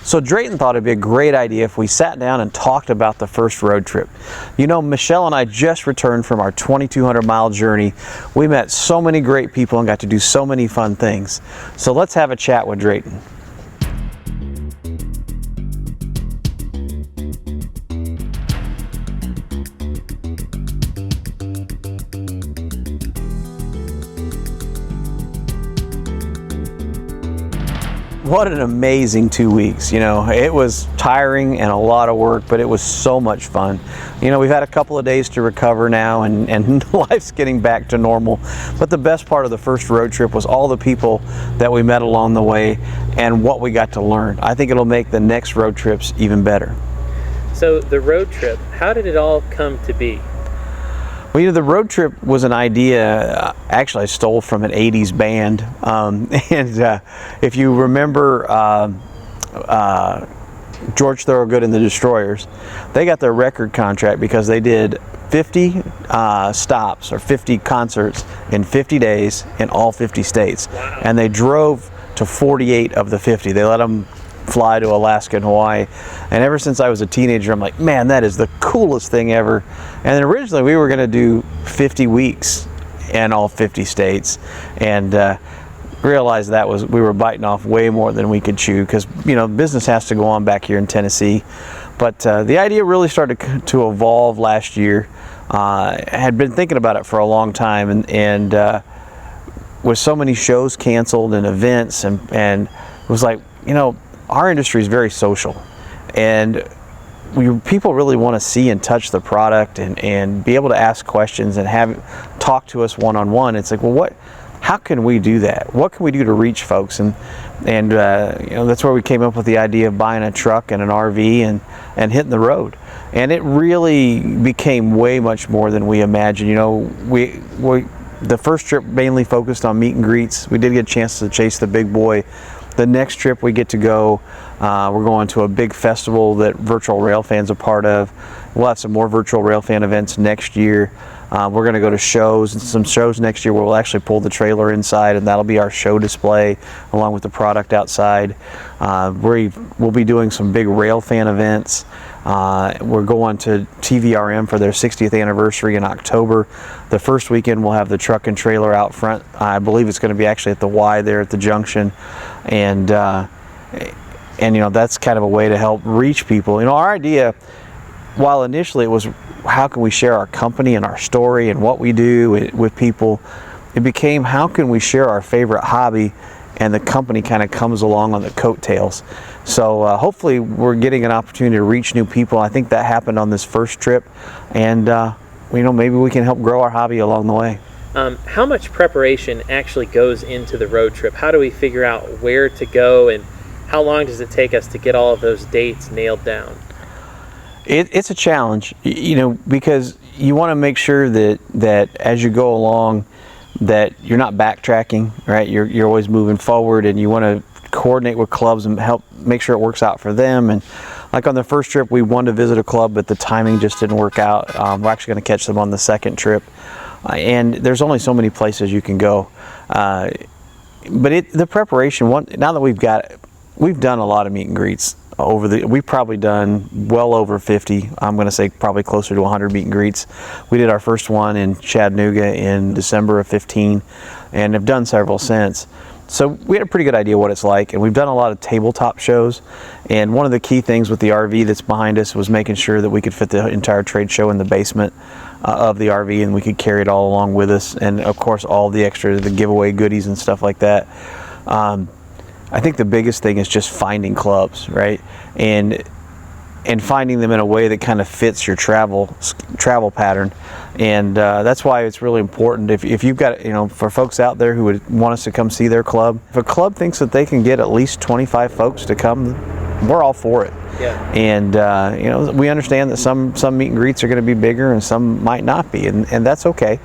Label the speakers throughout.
Speaker 1: So Drayton thought it'd be a great idea if we sat down and talked about the first road trip. You know, Michelle and I just returned from our 2,200-mile journey. We met so many great people and got to do so many fun things. So let's have a chat with Drayton. What an amazing 2 weeks. You know, it was tiring and a lot of work, but it was so much fun. You know, we've had a couple of days to recover now, and life's getting back to normal. But the best part of the first road trip was all the people that we met along the way and what we got to learn. I think it'll make the next road trips even better.
Speaker 2: So the road trip, how did it all come to be?
Speaker 1: Well, you know, the road trip was an idea, actually I stole from an 80s band, if you remember George Thorogood and the Destroyers, they got their record contract because they did 50 stops or 50 concerts in 50 days in all 50 states.
Speaker 2: Wow. And
Speaker 1: and they drove to 48 of the 50. They let them fly to Alaska and Hawaii, and ever since I was a teenager I'm like, man, that is the coolest thing ever. And then originally we were going to do 50 weeks in all 50 states, and realized that we were biting off way more than we could chew, because you know, business has to go on back here in Tennessee. But the idea really started to evolve last year. I had been thinking about it for a long time, and with so many shows canceled and events, and it was like, you know, our industry is very social, and people really want to see and touch the product and be able to ask questions and talk to us one-on-one. It's like, well, how can we do that? What can we do to reach folks? And you know, that's where we came up with the idea of buying a truck and an RV and hitting the road. And it really became way much more than we imagined. You know, the first trip mainly focused on meet and greets. We did get a chance to chase the big boy. The next trip we get to go, we're going to a big festival that Virtual Rail Fan's a part of. We'll have some more Virtual Rail Fan events next year. We're going to go to shows, and some shows next year where we'll actually pull the trailer inside, and that'll be our show display along with the product outside. We'll be doing some big Rail Fan events. We're going to TVRM for their 60th anniversary in October. The first weekend we'll have the truck and trailer out front. I believe it's going to be actually at the Y there at the junction, and you know, that's kind of a way to help reach people. You know, our idea, while initially it was how can we share our company and our story and what we do with people, it became how can we share our favorite hobby, and the company kind of comes along on the coattails. So hopefully we're getting an opportunity to reach new people. I think that happened on this first trip, and you know, maybe we can help grow our hobby along the way.
Speaker 2: How much preparation actually goes into the road trip? How do we figure out where to go, and how long does it take us to get all of those dates nailed down?
Speaker 1: It's a challenge, you know, because you want to make sure that as you go along that you're not backtracking, right? You're always moving forward, and you want to coordinate with clubs and help make sure it works out for them. And like on the first trip, we wanted to visit a club, but the timing just didn't work out. We're actually going to catch them on the second trip, and there's only so many places you can go. But the preparation, now that we've done a lot of meet and greets we've probably done well over 50. I'm going to say probably closer to 100 meet and greets. We did our first one in Chattanooga in December of 15, and have done several since. So we had a pretty good idea what it's like, and we've done a lot of tabletop shows. And one of the key things with the RV that's behind us was making sure that we could fit the entire trade show in the basement of the RV, and we could carry it all along with us, and of course all the giveaway goodies and stuff like that. I think the biggest thing is just finding clubs, right? And finding them in a way that kind of fits your travel pattern. And that's why it's really important if you've got, you know, for folks out there who would want us to come see their club, if a club thinks that they can get at least 25 folks to come, we're all for it.
Speaker 2: Yeah.
Speaker 1: And you know, we understand that some meet and greets are going to be bigger and some might not be, and that's okay.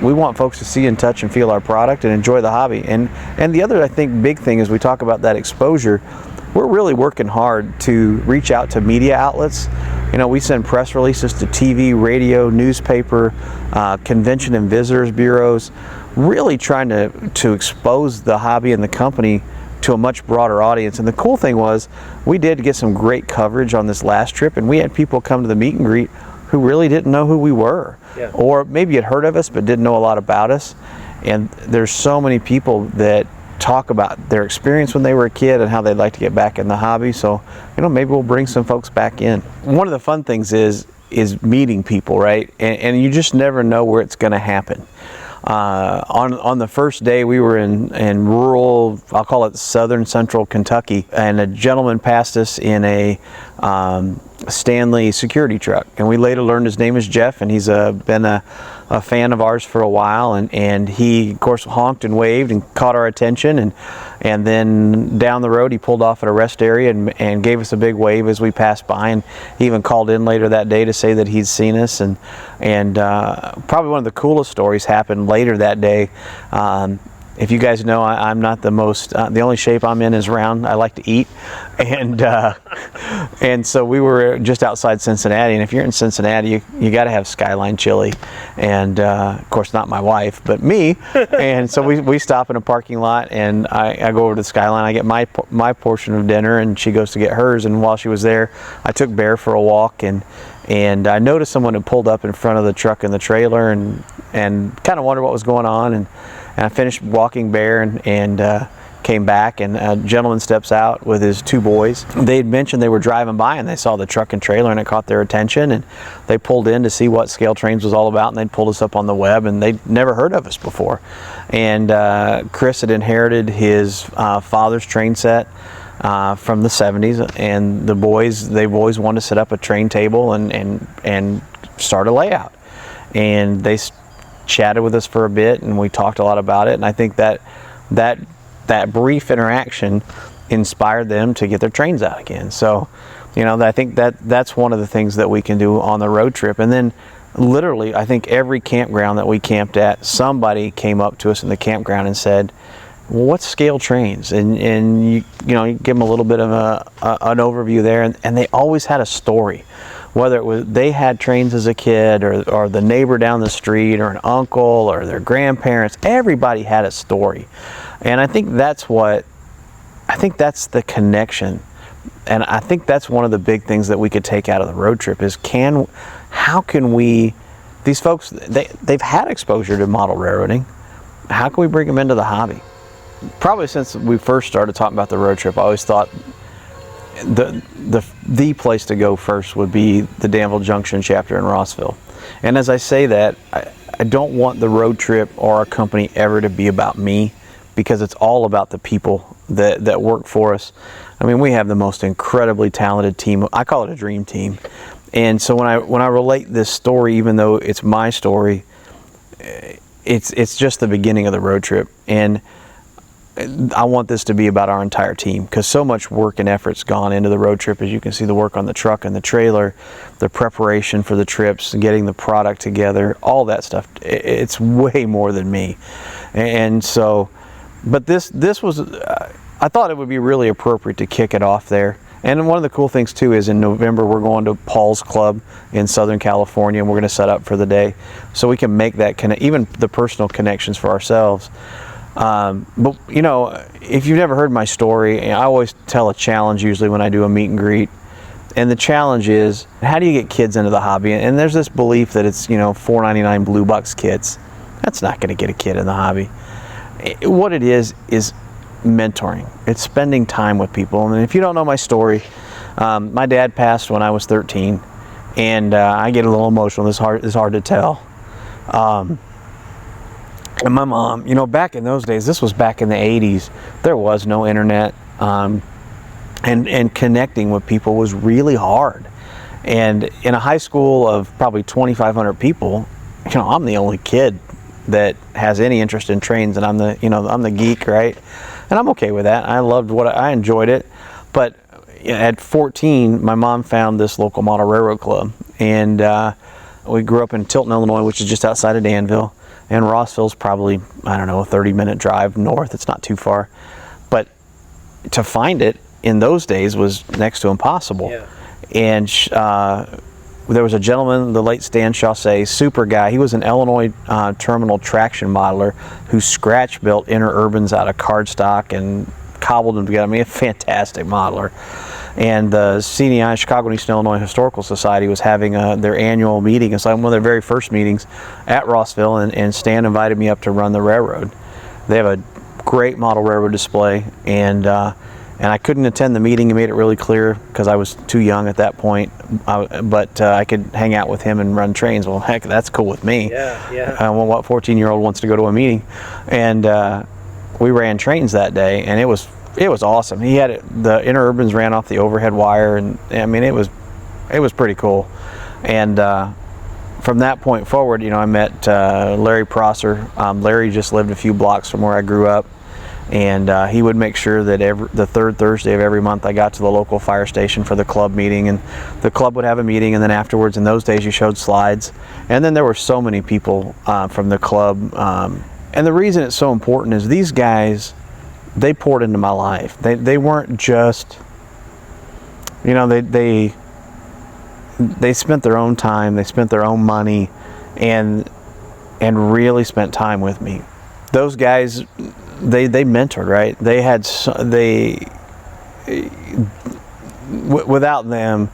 Speaker 1: We want folks to see and touch and feel our product and enjoy the hobby. And the other, I think, big thing is we talk about that exposure. We're really working hard to reach out to media outlets. You know, we send press releases to TV, radio, newspaper, convention and visitors bureaus, really trying to expose the hobby and the company to a much broader audience. And the cool thing was, we did get some great coverage on this last trip, and we had people come to the meet and greet who really didn't know who we were, or maybe had heard of us but didn't know a lot about us. And there's so many people that talk about their experience when they were a kid and how they'd like to get back in the hobby. So, maybe we'll bring some folks back in. One of the fun things is meeting people, right? And you just never know where it's going to happen. On the first day, we were in rural, I'll call it southern central Kentucky, and a gentleman passed us in a Stanley security truck, and we later learned his name is Jeff, and he's been a fan of ours for a while, and he of course honked and waved and caught our attention, and then down the road he pulled off at a rest area and gave us a big wave as we passed by, and he even called in later that day to say that he'd seen us, and probably one of the coolest stories happened later that day. If you guys know, I'm not the most, the only shape I'm in is round. I like to eat. And so we were just outside Cincinnati. And if you're in Cincinnati, you got to have Skyline chili. And of course, not my wife, but me. And so we stop in a parking lot, and I go over to the Skyline. I get my portion of dinner, and she goes to get hers. And while she was there, I took Bear for a walk, and I noticed someone had pulled up in front of the truck and the trailer, and kind of wondered what was going on. And I finished walking Bear and came back, and a gentleman steps out with his two boys. They had mentioned they were driving by and they saw the truck and trailer, and it caught their attention, and they pulled in to see what ScaleTrains was all about, and they'd pulled us up on the web, and they'd never heard of us before. And Chris had inherited his father's train set from the 70s, and they've always wanted to set up a train table and start a layout. And they chatted with us for a bit, and we talked a lot about it, and I think that brief interaction inspired them to get their trains out again. So, I think that's one of the things that we can do on the road trip. And then literally, I think every campground that we camped at, somebody came up to us in the campground and said, well, what's ScaleTrains? And you give them a little bit of an overview there, and they always had a story. Whether it was they had trains as a kid, or the neighbor down the street, or an uncle, or their grandparents, everybody had a story. And I think that's the connection. And I think that's one of the big things that we could take out of the road trip is how can we, these folks, they've had exposure to model railroading. How can we bring them into the hobby? Probably since we first started talking about the road trip, I always thought the place to go first would be the Danville Junction chapter in Rossville. And as I say that, I don't want the road trip or our company ever to be about me, because it's all about the people that work for us. I mean, we have the most incredibly talented team. I call it a dream team. And so when I relate this story, even though it's my story, it's just the beginning of the road trip. And I want this to be about our entire team, because so much work and effort's gone into the road trip. As you can see, the work on the truck and the trailer, the preparation for the trips, getting the product together, all that stuff. It's way more than me. And so, but this was, I thought it would be really appropriate to kick it off there. And one of the cool things too is in November we're going to Paul's Club in Southern California, and we're going to set up for the day, so we can make that even the personal connections for ourselves. But if you've never heard my story, I always tell a challenge usually when I do a meet and greet. And the challenge is, how do you get kids into the hobby? And there's this belief that it's, $4.99 Blue Bucks kits. That's not going to get a kid in the hobby. What it is mentoring. It's spending time with people. And if you don't know my story, my dad passed when I was 13, and I get a little emotional. It's hard to tell. And my mom, back in those days, this was back in the 80s, there was no internet, and connecting with people was really hard. And in a high school of probably 2,500 people, I'm the only kid that has any interest in trains, and I'm the geek, right? And I'm okay with that. I enjoyed it. But at 14, my mom found this local model railroad club, and we grew up in Tilton, Illinois, which is just outside of Danville. And Rossville's probably, a 30-minute drive north. It's not too far. But to find it in those days was next to impossible. Yeah. And there was a gentleman, the late Stan Chaussee, super guy. He was an Illinois terminal traction modeler who scratch built interurbans out of cardstock and cobbled them together. I mean, a fantastic modeler. And the CNI, Chicago and Eastern Illinois Historical Society, was having their annual meeting. It's like one of their very first meetings at Rossville, and Stan invited me up to run the railroad. They have a great model railroad display, and I couldn't attend the meeting. He made it really clear because I was too young at that point, but I could hang out with him and run trains. Well, heck, that's cool with me.
Speaker 2: Yeah.
Speaker 1: Well, what 14-year-old wants to go to a meeting? And we ran trains that day, and it was awesome. He had the interurbans ran off the overhead wire, and I mean, it was pretty cool. And from that point forward, I met Larry Prosser. Larry just lived a few blocks from where I grew up, and he would make sure that the third Thursday of every month I got to the local fire station for the club meeting, and the club would have a meeting, and then afterwards, in those days, you showed slides, and then there were so many people from the club. And the reason it's so important is these guys, they poured into my life. They weren't just, they spent their own time, they spent their own money, and really spent time with me. Those guys, they mentored, right? Without them,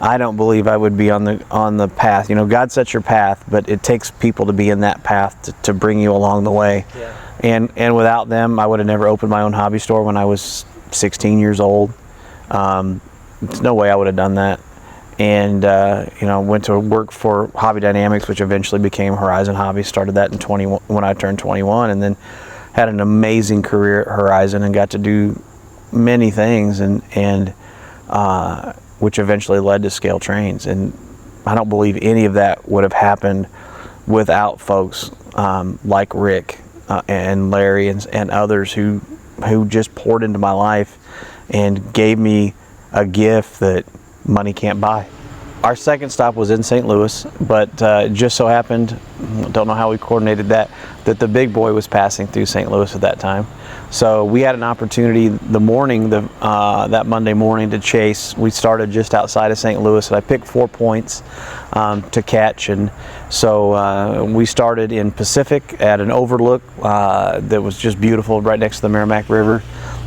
Speaker 1: I don't believe I would be on the path. God sets your path, but it takes people to be in that path to bring you along the way.
Speaker 2: Yeah.
Speaker 1: And without them, I would have never opened my own hobby store when I was 16 years old. There's no way I would have done that. And went to work for Hobby Dynamics, which eventually became Horizon Hobby. Started that when I turned 21, and then had an amazing career at Horizon and got to do many things, and which eventually led to ScaleTrains. And I don't believe any of that would have happened without folks like Rick and Larry and others who just poured into my life and gave me a gift that money can't buy. Our second stop was in St. Louis, but it just so happened, don't know how we coordinated that the big boy was passing through St. Louis at that time. So we had an opportunity that Monday morning to chase. We started just outside of St. Louis, and I picked 4 points to catch. And so we started in Pacific at an overlook that was just beautiful right next to the Merrimack River.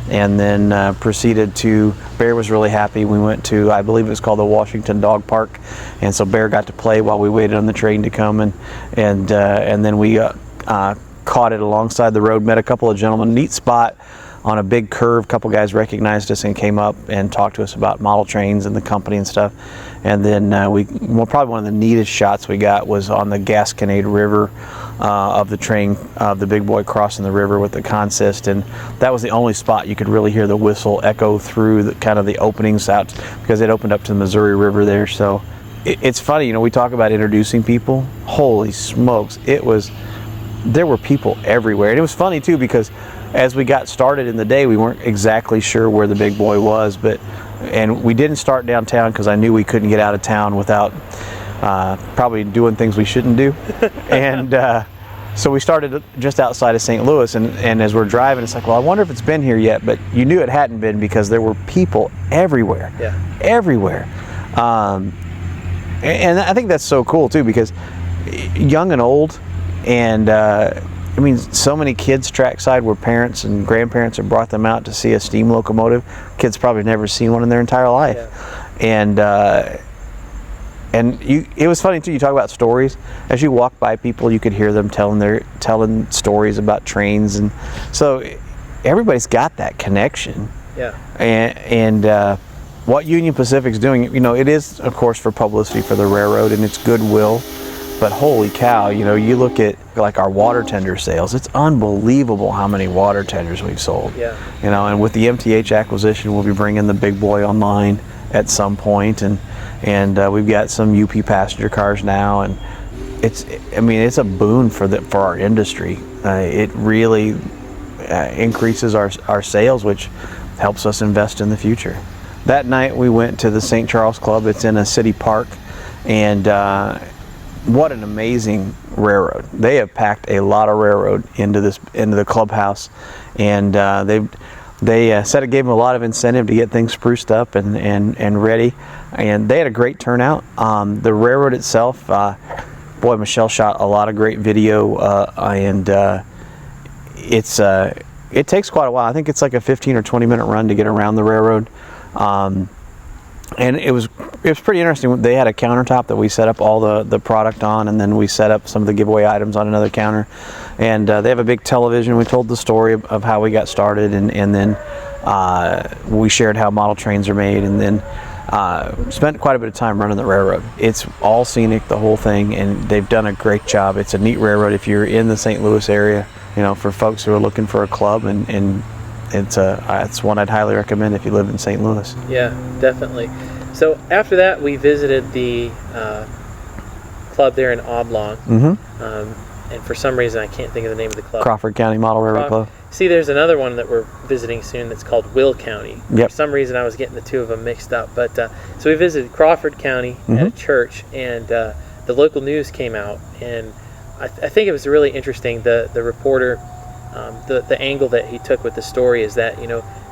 Speaker 1: And then proceeded to, Bear was really happy. We went to, I believe it was called the Washington Dog Park, and so Bear got to play while we waited on the train to come, and then we caught it alongside the road, met a couple of gentlemen. Neat spot on a big curve. A couple guys recognized us and came up and talked to us about model trains and the company and stuff. And then probably one of the neatest shots we got was on the Gasconade River of the train, the big boy crossing the river with the consist, and that was the only spot you could really hear the whistle echo through the openings out, because it opened up to the Missouri River there. So it's funny, we talk about introducing people. Holy smokes, there were people everywhere. And it was funny too, because as we got started in the day, we weren't exactly sure where the big boy was, and we didn't start downtown because I knew we couldn't get out of town without probably doing things we shouldn't do. And so we started just outside of St. Louis, and as we're driving, it's like, well, I wonder if it's been here yet, but you knew it hadn't been because there were people everywhere.
Speaker 2: Yeah.
Speaker 1: Everywhere. And I think that's so cool too, because young and old, and so many kids trackside where parents and grandparents have brought them out to see a steam locomotive. Kids probably never seen one in their entire life. Yeah. And it was funny too. You talk about stories. As you walk by people, you could hear them telling stories about trains, and so everybody's got that connection.
Speaker 2: Yeah.
Speaker 1: And what Union Pacific's doing, it is of course for publicity for the railroad and its goodwill. But holy cow, you look at like our water tender sales. It's unbelievable how many water tenders we've sold.
Speaker 2: Yeah.
Speaker 1: And with the MTH acquisition, we'll be bringing the big boy online at some point, and we've got some UP passenger cars now, and it's a boon for our industry. It really increases our sales, which helps us invest in the future. That night we went to the St. Charles Club. It's in a city park, and what an amazing railroad. They have packed a lot of railroad into the clubhouse, and they said it gave them a lot of incentive to get things spruced up and ready, and they had a great turnout. The railroad itself, Michelle shot a lot of great video, and it takes quite a while. I think it's like a 15 or 20 minute run to get around the railroad. And it was pretty interesting. They had a countertop that we set up all the product on, and then we set up some of the giveaway items on another counter. And they have a big television. We told the story of how we got started, and then we shared how model trains are made, and then spent quite a bit of time running the railroad. It's all scenic, the whole thing, and they've done a great job. It's a neat railroad if you're in the St. Louis area, for folks who are looking for a club, and it's one I'd highly recommend if you live in St. Louis.
Speaker 2: Yeah, definitely. So after that, we visited the club there in Oblong. And for some reason, I can't think of the name of the club.
Speaker 1: Crawford County Model Railroad Club.
Speaker 2: See, there's another one that we're visiting soon that's called Will County.
Speaker 1: Yep.
Speaker 2: For some reason, I was getting the two of them mixed up. But so we visited Crawford County at a church, and the local news came out, and I think it was really interesting. The reporter, the angle that he took with the story is that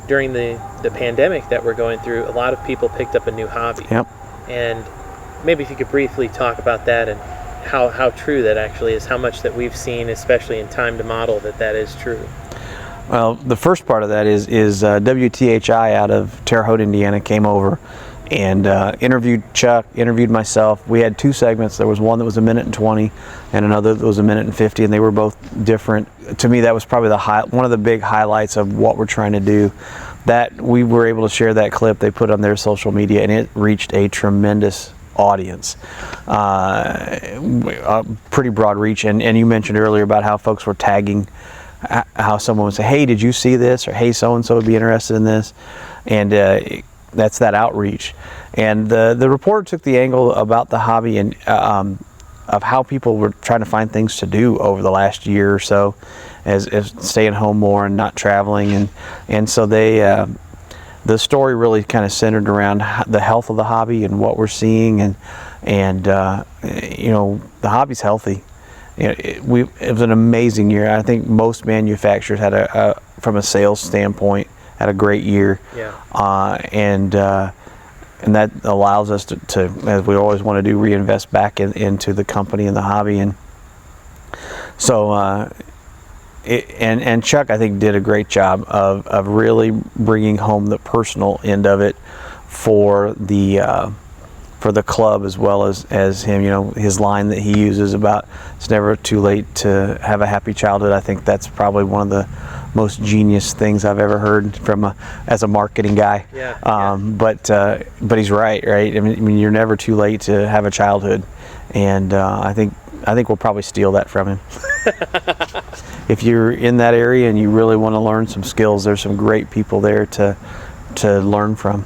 Speaker 2: during the pandemic that we're going through, a lot of people picked up a new hobby.
Speaker 1: Yep.
Speaker 2: And maybe if you could briefly talk about that and how true that actually is, how much that we've seen, especially in Time to Model, that is true.
Speaker 1: Well, the first part of that is WTHI out of Terre Haute, Indiana, came over and interviewed Chuck, interviewed myself. We had two segments. There was one that was 1:20 and another that was 1:50, and they were both different. To me, that was probably one of the big highlights of what we're trying to do. That we were able to share that clip. They put on their social media, and it reached a tremendous audience, a pretty broad reach. And you mentioned earlier about how folks were tagging, how someone would say, "Hey, did you see this?" or "Hey, so and so would be interested in this," and that's that outreach. And the reporter took the angle about the hobby and of how people were trying to find things to do over the last year or so, as staying home more and not traveling, and so they. The story really kind of centered around the health of the hobby and what we're seeing, and the hobby's healthy. It was an amazing year. I think most manufacturers had from a sales standpoint, had a great year.
Speaker 2: Yeah.
Speaker 1: And that allows us to, as we always want to do, reinvest back into the company and the hobby. And so. And Chuck, I think, did a great job of really bringing home the personal end of it for the club, as well as him. His line that he uses about it's never too late to have a happy childhood. I think that's probably one of the most genius things I've ever heard as a marketing guy.
Speaker 2: Yeah.
Speaker 1: But he's right. I mean, you're never too late to have a childhood, and I think we'll probably steal that from him. If you're in that area and you really want to learn some skills, there's some great people there to learn from.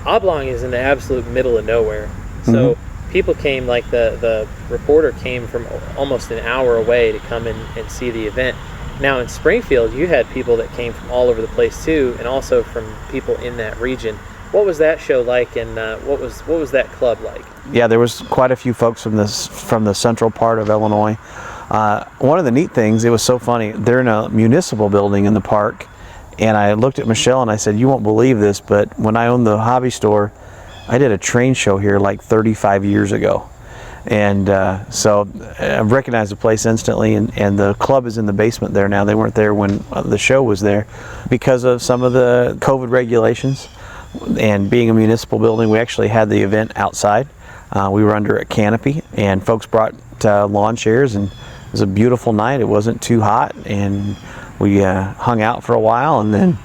Speaker 2: Oblong is in the absolute middle of nowhere, so people came, like the reporter came from almost an hour away to come in and see the event. Now in Springfield, you had people that came from all over the place too, and also from people in that region. What was that show like, and what was that club like? Yeah,
Speaker 1: there was quite a few folks from the central part of Illinois. One of the neat things, it was so funny, they're in a municipal building in the park, and I looked at Michelle and I said, "You won't believe this, but when I owned the hobby store, I did a train show here like 35 years ago." And so I recognized the place instantly, and the club is in the basement there now. They weren't there when the show was there because of some of the COVID regulations. And being a municipal building, we actually had the event outside. We were under a canopy, and folks brought lawn chairs, and it was a beautiful night. It wasn't too hot, and we hung out for a while, and then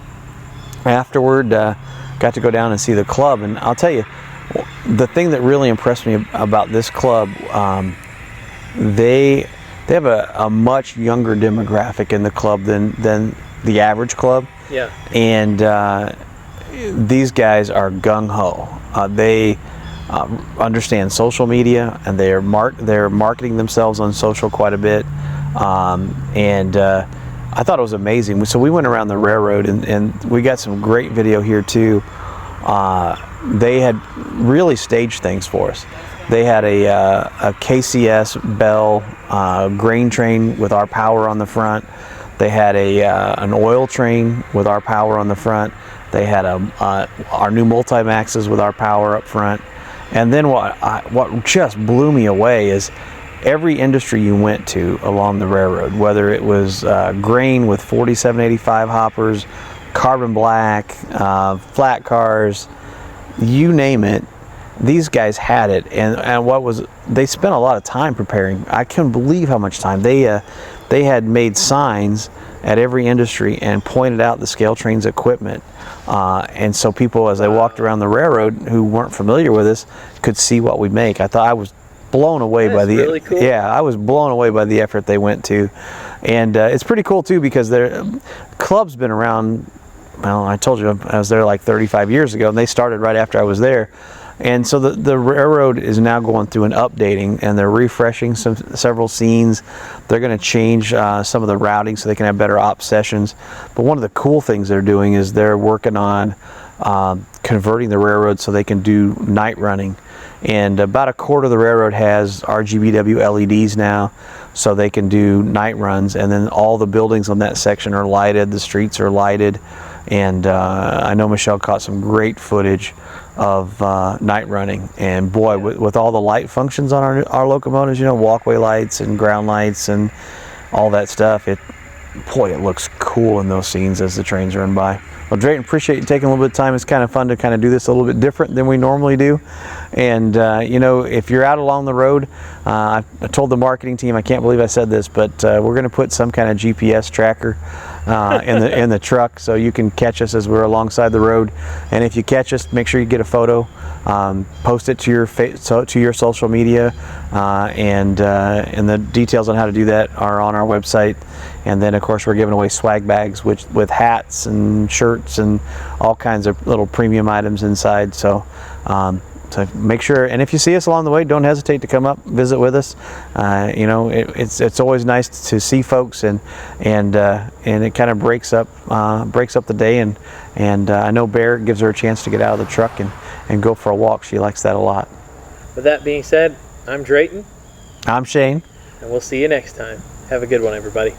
Speaker 1: afterward got to go down and see the club. And I'll tell you, the thing that really impressed me about this club, they have a much younger demographic in the club than the average club.
Speaker 2: Yeah.
Speaker 1: And these guys are gung-ho. They understand social media, and they're marketing themselves on social quite a bit. And I thought it was amazing. So we went around the railroad, and we got some great video here too. They had really staged things for us. They had a KCS Bell grain train with our power on the front. They had an oil train with our power on the front. They had our new multi-maxes with our power up front. And then what just blew me away is every industry you went to along the railroad, whether it was grain with 4785 hoppers, carbon black, flat cars, you name it, these guys had it. And what was, they spent a lot of time preparing. I couldn't believe how much time they had made signs at every industry and pointed out the ScaleTrains equipment, and so people, as they walked around the railroad who weren't familiar with us, could see what we make. I was blown away by the
Speaker 2: really cool.
Speaker 1: Yeah, I was blown away by the effort they went to. And it's pretty cool too, because their club's been around, well, I told you I was there like 35 years ago, and they started right after I was there. And so the railroad is now going through an updating, and they're refreshing several scenes. They're going to change some of the routing so they can have better op sessions. But one of the cool things they're doing is they're working on converting the railroad so they can do night running. And about a quarter of the railroad has RGBW LEDs now, so they can do night runs. And then all the buildings on that section are lighted, the streets are lighted. And I know Michelle caught some great footage of night running. And boy, with all the light functions on our locomotives, you know, walkway lights and ground lights and all that stuff, it looks cool in those scenes as the trains run by. Well, Drayton, appreciate you taking a little bit of time. It's kind of fun to kind of do this a little bit different than we normally do. And, you know, if you're out along the road, I told the marketing team, I can't believe I said this, but we're going to put some kind of GPS tracker in the truck, so you can catch us as we're alongside the road. And if you catch us, make sure you get a photo, post it to your social media, and the details on how to do that are on our website. And then, of course, we're giving away swag bags with hats and shirts and all kinds of little premium items inside. So make sure, and if you see us along the way, don't hesitate to come up, visit with us. You know, it's always nice to see folks, and it kind of breaks up the day. And I know Bear gives her a chance to get out of the truck and go for a walk. She likes that a lot.
Speaker 2: With that being said, I'm Drayton.
Speaker 1: I'm Shane.
Speaker 2: And we'll see you next time. Have a good one, everybody.